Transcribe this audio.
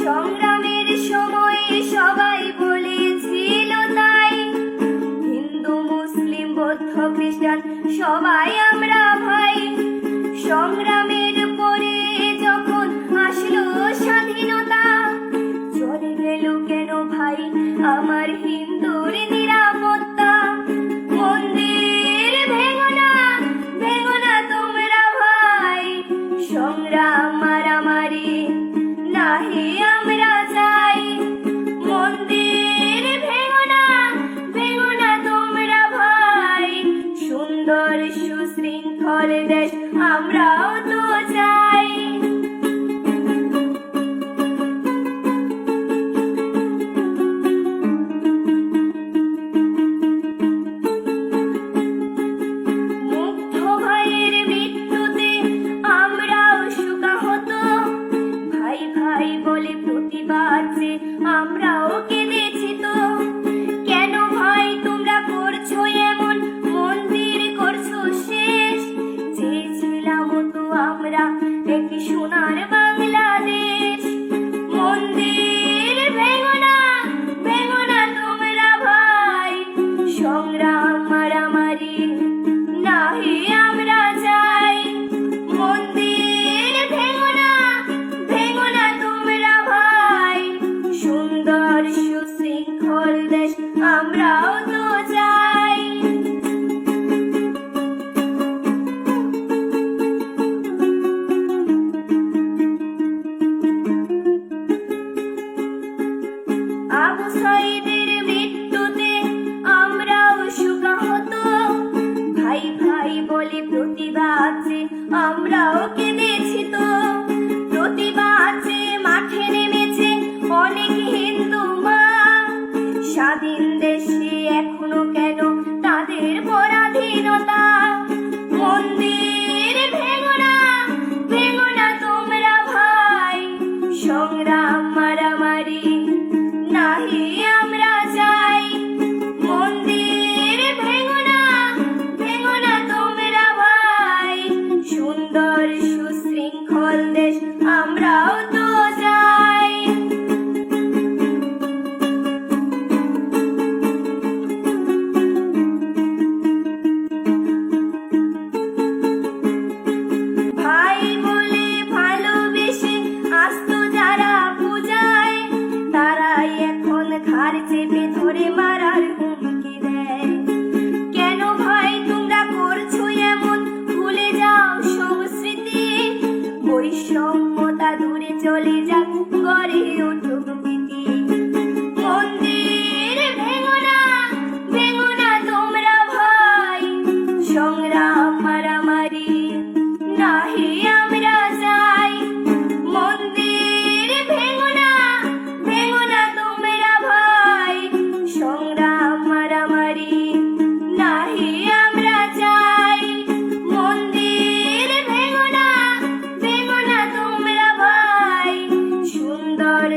সংগ্রামের সময় সবাই বলেছিল তাই, হিন্দু মুসলিম বৌদ্ধ খ্রিস্টান সবাই আমরা ভাই। সংগ্রামের পরে যখন আসলো স্বাধীনতা, চলে গেল কেন ভাই আমার হিন্দুর নিরাপত্তা? মন্দির ভেঙো না তোমরা ভাই, সংগ্রাম মারামারি নাহি আমরা চাই। মন্দির ভেঙো না তোমরা ভাই, সুন্দর সুশৃঙ্খল দেশ আমরাও তো চাই। মুগ্ধ ভাইয়ের মৃত্যুতে আমরাও শোকাহত, ভাই ভাই বলে প্রতিবাদ যে আমরাও কেঁদেছি তো। কেন ভাই তোমরা করছো এমন, মন্দির করছো শেষ? চেয়েছিলাম তো আমরা একটি সোনার বাংলাদেশ। মন্দির ভেঙো না তোমরা ভাই, সংগ্রাম মারামারি নাহি আমরা চাই। মন্দির ভেঙো না তোমরা ভাই, সুন্দর সুশৃঙ্খল দেশ আমরাও তো চাই। আবু সাঈদের মৃত্যুতে আমরাও শোকাহত, ভাই ভাই বলে প্রতিবাদ যে আমরাও কেঁদেছি তো। প্রতিবাদ যে মাঠে নেমেছে অনেক হিন্দু মা, স্বাধীন দেশে এখনো কেন তাদের পরাধীনতা? মন্দির ভেঙো না তোমরা ভাই, সংগ্রাম মারামারি নাহি আমরা চাই। মন্দির ভেঙো না তোমরা ভাই, সুন্দর সুশৃঙ্খল দেশ আমরাও তো চাই। ভাই বলে ভালোবেসে আসতো যারা পূজায়, তারাই এখন ঘাড় চেপে ধরে মারার হুমকি দেয়। কেন ভাই তোমরা করছো এমন, ভুলে যাও সংস্কৃতি? বৈষম্যতা দূরে চলে যাক, গড়ে উঠুক প্রীতি। মন্দির ভেঙো না তোমরা ভাই, সংগ্রাম মারামারি নাহি আমরা চাই। মন্দির ভেঙো না তোমরা ভাই, সংগ্রাম মারামারি নাহি আমরা চাই। মন্দির ভেঙো না তোমরা ভাই, সুন্দর